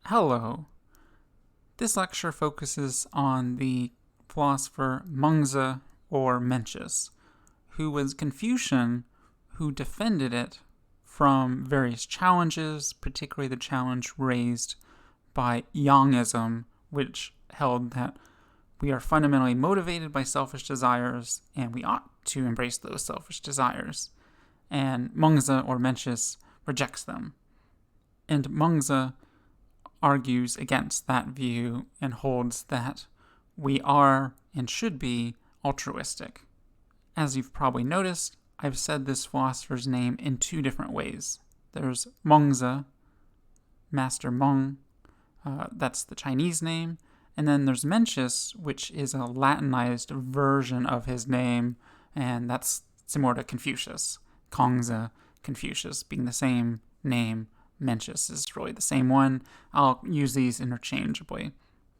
Hello. This lecture focuses on the philosopher Mengzi or Mencius, who was Confucian who defended it from various challenges, particularly the challenge raised by Yangism, which held that we are fundamentally motivated by selfish desires and we ought to embrace those selfish desires. And Mengzi or Mencius rejects them. And Mengzi argues against that view and holds that we are and should be altruistic. As you've probably noticed, I've said this philosopher's name in two different ways. There's Mengzi, Master Meng, that's the Chinese name, and then there's Mencius, which is a Latinized version of his name, and that's similar to Confucius. Kongzi, Confucius, being the same name. Mencius is really the same one. I'll use these interchangeably.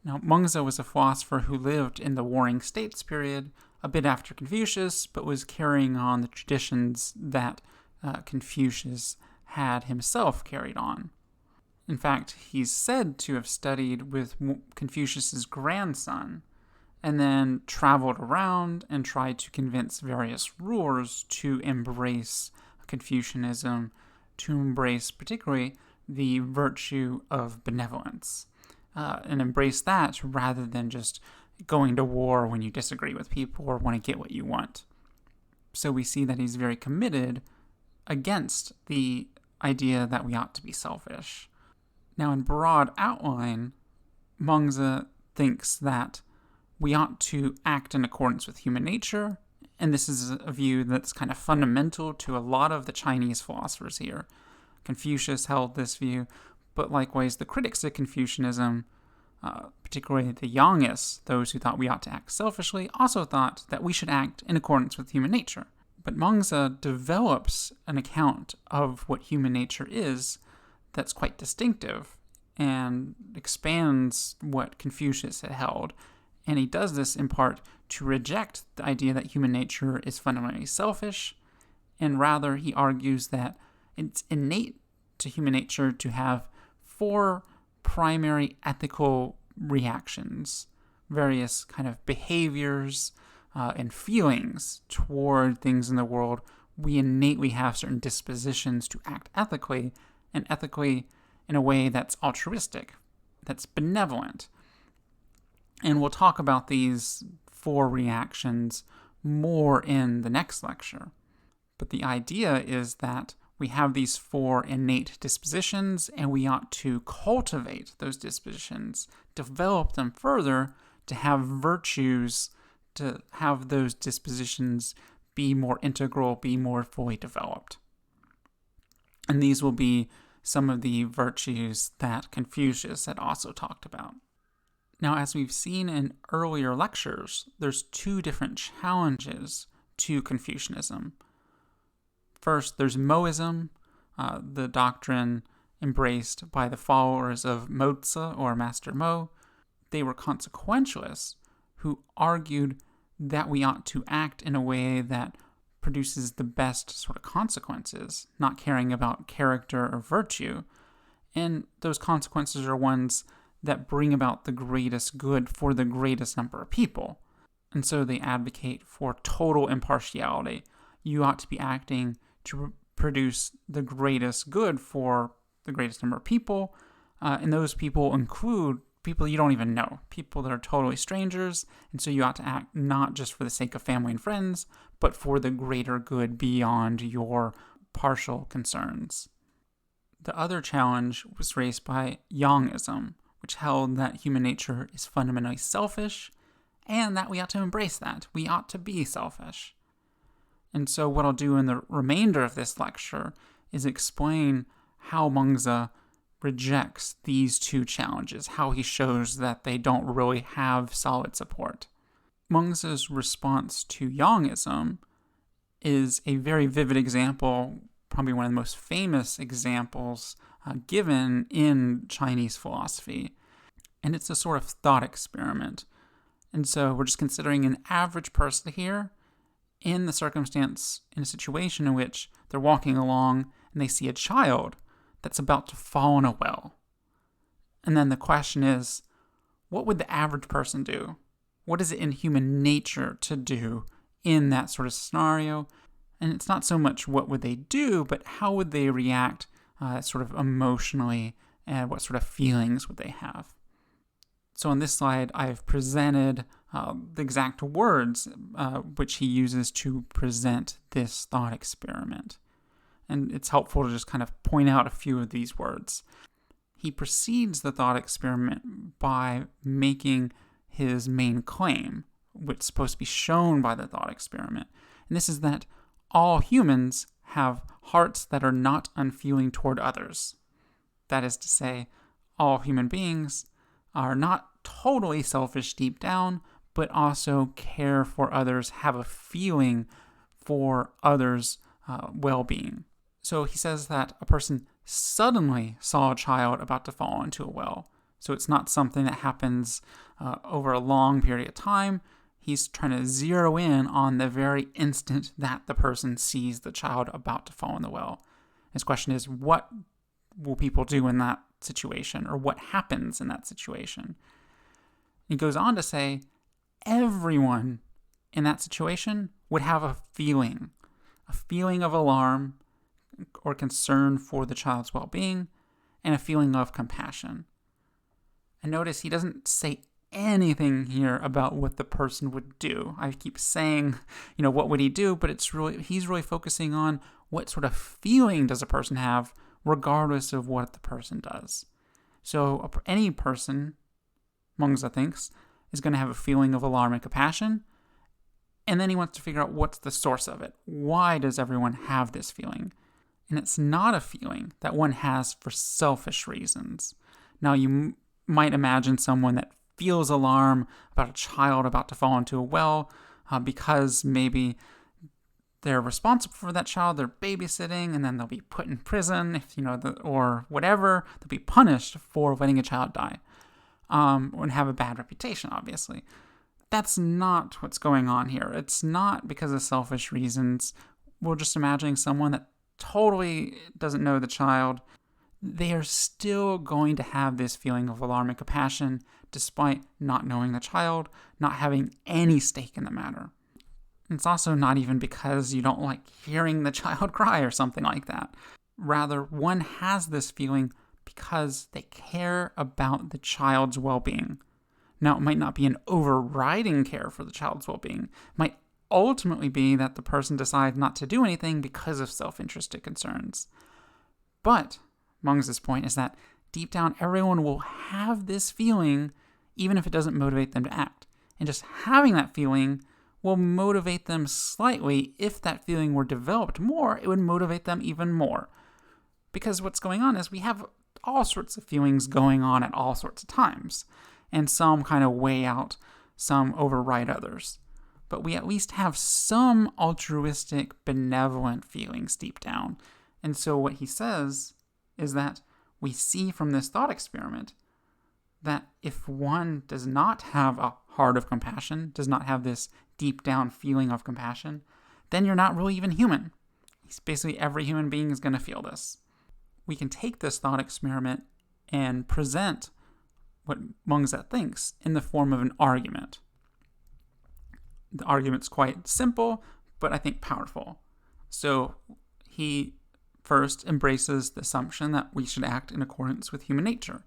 Now, Mengzi was a philosopher who lived in the Warring States period, a bit after Confucius, but was carrying on the traditions that Confucius had himself carried on. In fact, he's said to have studied with Confucius's grandson, and then traveled around and tried to convince various rulers to embrace Confucianism, to embrace particularly the virtue of benevolence, and embrace that rather than just going to war when you disagree with people or want to get what you want. So we see that he's very committed against the idea that we ought to be selfish. Now, in broad outline, Mengzi thinks that we ought to act in accordance with human nature, and this is a view that's kind of fundamental to a lot of the Chinese philosophers here. Confucius held this view, but likewise the critics of Confucianism, particularly the Yangists, those who thought we ought to act selfishly, also thought that we should act in accordance with human nature. But Mengzi develops an account of what human nature is that's quite distinctive and expands what Confucius had held. And he does this in part to reject the idea that human nature is fundamentally selfish, and rather he argues that it's innate to human nature to have four primary ethical reactions, various kind of behaviors and feelings toward things in the world. We innately have certain dispositions to act ethically, and ethically in a way that's altruistic, that's benevolent. And we'll talk about these four reactions more in the next lecture. But the idea is that we have these four innate dispositions, and we ought to cultivate those dispositions, develop them further, to have virtues, to have those dispositions be more integral, be more fully developed. And these will be some of the virtues that Confucius had also talked about. Now, as we've seen in earlier lectures, there's two different challenges to Confucianism. First, there's Moism, the doctrine embraced by the followers of Mengzi or Master Mo. They were consequentialists who argued that we ought to act in a way that produces the best sort of consequences, not caring about character or virtue. And those consequences are ones that bring about the greatest good for the greatest number of people. And so they advocate for total impartiality. You ought to be acting to produce the greatest good for the greatest number of people, and those people include people you don't even know, people that are totally strangers, and so you ought to act not just for the sake of family and friends, but for the greater good beyond your partial concerns. The other challenge was raised by Yangism, which held that human nature is fundamentally selfish, and that we ought to embrace that. We ought to be selfish. And so what I'll do in the remainder of this lecture is explain how Mengzi rejects these two challenges, how he shows that they don't really have solid support. Mengzi's response to Yangism is a very vivid example, probably one of the most famous examples given in Chinese philosophy. And it's a sort of thought experiment. And so we're just considering an average person here in the circumstance, in a situation in which they're walking along and they see a child that's about to fall in a well. And then the question is, what would the average person do? What is it in human nature to do in that sort of scenario? And it's not so much what would they do, but how would they react sort of emotionally, and what sort of feelings would they have? So on this slide, I've presented the exact words which he uses to present this thought experiment. And it's helpful to just kind of point out a few of these words. He precedes the thought experiment by making his main claim, which is supposed to be shown by the thought experiment. And this is that all humans have hearts that are not unfeeling toward others. That is to say, all human beings are not totally selfish deep down, but also care for others, have a feeling for others' well-being. So he says that a person suddenly saw a child about to fall into a well. So it's not something that happens over a long period of time. He's trying to zero in on the very instant that the person sees the child about to fall in the well. His question is, what will people do in that situation, or what happens in that situation? He goes on to say, everyone in that situation would have a feeling of alarm or concern for the child's well-being, and a feeling of compassion. And notice he doesn't say anything here about what the person would do. I keep saying, what would he do? But he's really focusing on what sort of feeling does a person have, regardless of what the person does. So any person, Mengzi thinks, is going to have a feeling of alarm and compassion, and then he wants to figure out what's the source of it. Why does everyone have this feeling? And it's not a feeling that one has for selfish reasons. Now, you might imagine someone that feels alarm about a child about to fall into a well because maybe they're responsible for that child, they're babysitting, and then they'll be put in prison, or whatever. They'll be punished for letting a child die, and have a bad reputation, obviously. That's not what's going on here. It's not because of selfish reasons. We're just imagining someone that totally doesn't know the child. They are still going to have this feeling of alarm and compassion despite not knowing the child, not having any stake in the matter. It's also not even because you don't like hearing the child cry or something like that. Rather, one has this feeling because they care about the child's well-being. Now, it might not be an overriding care for the child's well-being. It might ultimately be that the person decides not to do anything because of self-interested concerns. But Mengzi's point is that deep down, everyone will have this feeling even if it doesn't motivate them to act. And just having that feeling will motivate them slightly. If that feeling were developed more, it would motivate them even more. Because what's going on is we have all sorts of feelings going on at all sorts of times. And some kind of weigh out, some override others. But we at least have some altruistic, benevolent feelings deep down. And so what he says is that we see from this thought experiment that if one does not have a heart of compassion, does not have this deep down feeling of compassion, then you're not really even human. Basically, every human being is going to feel this. We can take this thought experiment and present what Mengzi thinks in the form of an argument. The argument's quite simple, but I think powerful. So he first embraces the assumption that we should act in accordance with human nature,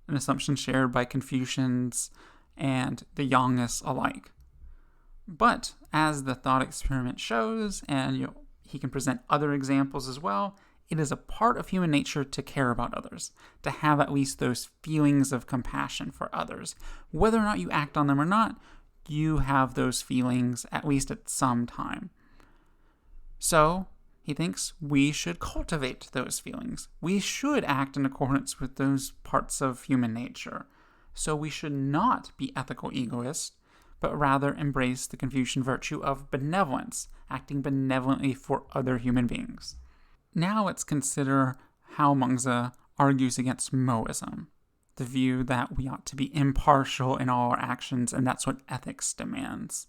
an assumption shared by Confucians and the Yangists alike. But as the thought experiment shows, and he can present other examples as well, it is a part of human nature to care about others, to have at least those feelings of compassion for others. Whether or not you act on them or not, you have those feelings at least at some time. So he thinks we should cultivate those feelings. We should act in accordance with those parts of human nature. So we should not be ethical egoists, but rather embrace the Confucian virtue of benevolence, acting benevolently for other human beings. Now let's consider how Mengzi argues against Moism, the view that we ought to be impartial in all our actions, and that's what ethics demands.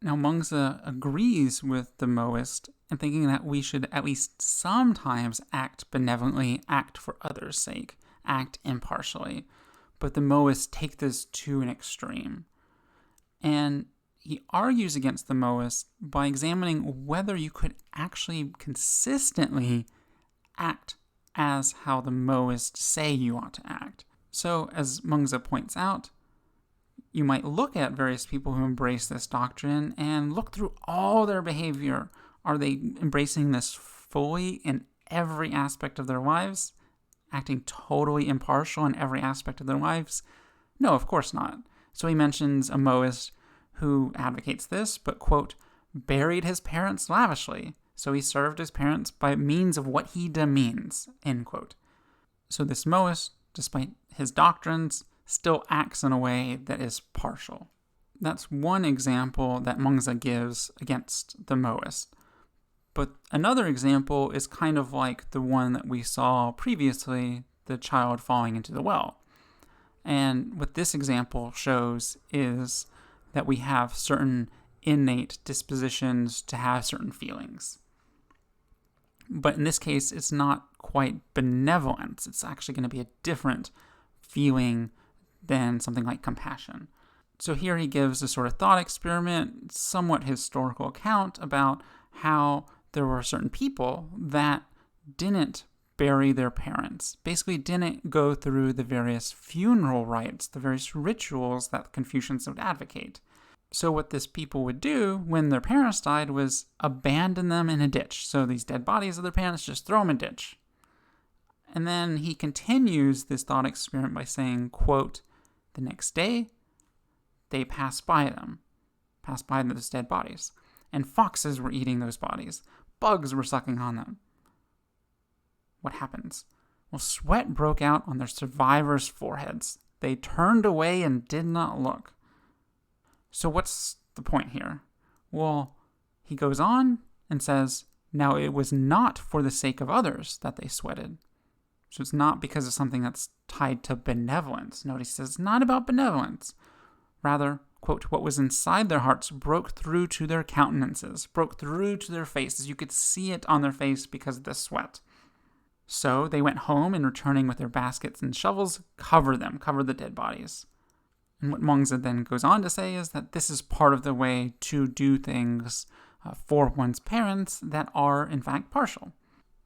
Now, Mengzi agrees with the Moist in thinking that we should at least sometimes act benevolently, act for others' sake, act impartially. But the Mohists take this to an extreme. And he argues against the Mohists by examining whether you could actually consistently act as how the Mohists say you ought to act. So, as Mengzi points out, you might look at various people who embrace this doctrine and look through all their behavior. Are they embracing this fully in every aspect of their lives? Acting totally impartial in every aspect of their lives? No, of course not. So he mentions a Mohist who advocates this, but, quote, buried his parents lavishly, so he served his parents by means of what he demeans, end quote. So this Mohist, despite his doctrines, still acts in a way that is partial. That's one example that Mengzi gives against the Mohist. But another example is kind of like the one that we saw previously, the child falling into the well. And what this example shows is that we have certain innate dispositions to have certain feelings. But in this case, it's not quite benevolence. It's actually going to be a different feeling than something like compassion. So here he gives a sort of thought experiment, somewhat historical account about how there were certain people that didn't bury their parents, basically didn't go through the various funeral rites, the various rituals that Confucians would advocate. So what this people would do when their parents died was abandon them in a ditch. So these dead bodies of their parents, just throw them in a ditch. And then he continues this thought experiment by saying, quote, the next day, they passed by those dead bodies. And foxes were eating those bodies. Bugs were sucking on them. What happens? Well, sweat broke out on their survivors' foreheads. They turned away and did not look. So what's the point here? Well, he goes on and says, now it was not for the sake of others that they sweated. So it's not because of something that's tied to benevolence. Notice he says it's not about benevolence. Rather, quote, what was inside their hearts broke through to their countenances, broke through to their faces. You could see it on their face because of the sweat. So they went home and returning with their baskets and shovels, cover the dead bodies. And what Mengzi then goes on to say is that this is part of the way to do things for one's parents that are, in fact, partial.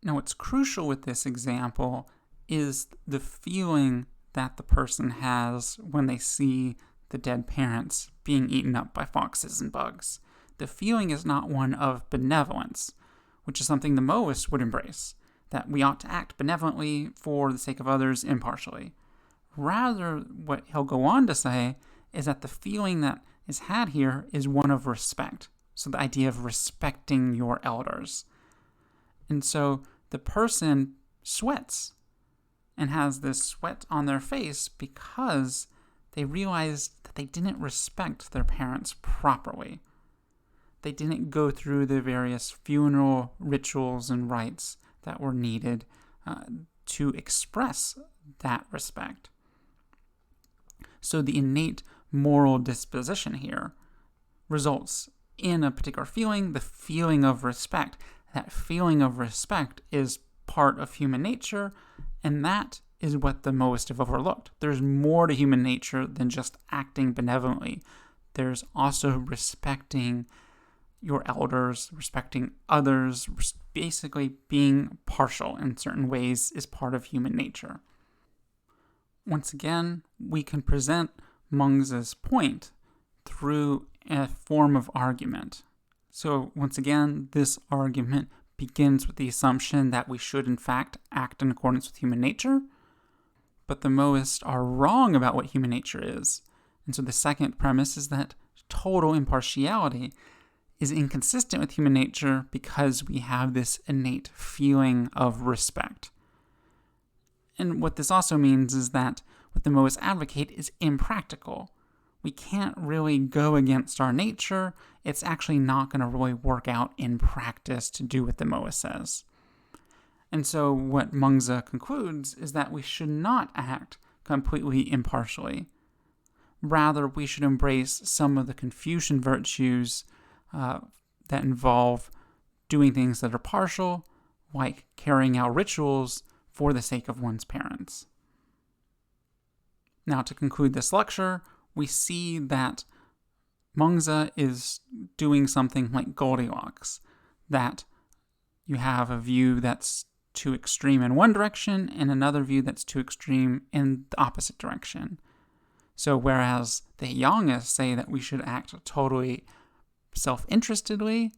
Now, what's crucial with this example is the feeling that the person has when they see the dead parents being eaten up by foxes and bugs. The feeling is not one of benevolence, which is something the Mohists would embrace, that we ought to act benevolently for the sake of others impartially. Rather, what he'll go on to say is that the feeling that is had here is one of respect. So the idea of respecting your elders. And so the person sweats and has this sweat on their face because they realized that they didn't respect their parents properly. They didn't go through the various funeral rituals and rites that were needed to express that respect. So the innate moral disposition here results in a particular feeling, the feeling of respect. That feeling of respect is part of human nature, and that is what the Mohists have overlooked. There's more to human nature than just acting benevolently. There's also respecting your elders, respecting others, basically being partial in certain ways is part of human nature. Once again, we can present Mengzi's point through a form of argument. So once again, this argument begins with the assumption that we should in fact act in accordance with human nature, but the Mohists are wrong about what human nature is. And so the second premise is that total impartiality is inconsistent with human nature because we have this innate feeling of respect. And what this also means is that what the Mohists advocate is impractical. We can't really go against our nature. It's actually not going to really work out in practice to do what the Mohist says. And so what Mengzi concludes is that we should not act completely impartially. Rather, we should embrace some of the Confucian virtues that involve doing things that are partial, like carrying out rituals for the sake of one's parents. Now, to conclude this lecture, we see that Mengzi is doing something like Goldilocks, that you have a view that's too extreme in one direction and another view that's too extreme in the opposite direction. So whereas the Yangists say that we should act totally self-interestedly,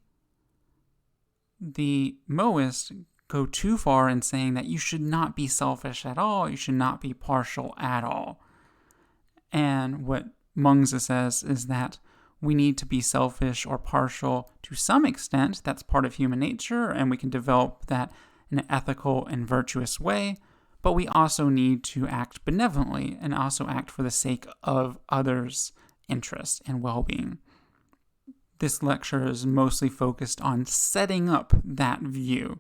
the Moists go too far in saying that you should not be selfish at all, you should not be partial at all. And what Mengzi says is that we need to be selfish or partial to some extent. That's part of human nature, and we can develop that in an ethical and virtuous way. But we also need to act benevolently and also act for the sake of others' interests and well-being. This lecture is mostly focused on setting up that view,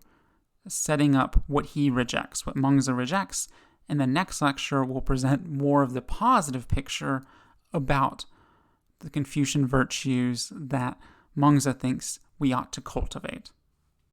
setting up what he rejects, what Mengzi rejects. And the next lecture will present more of the positive picture about the Confucian virtues that Mengzi thinks we ought to cultivate.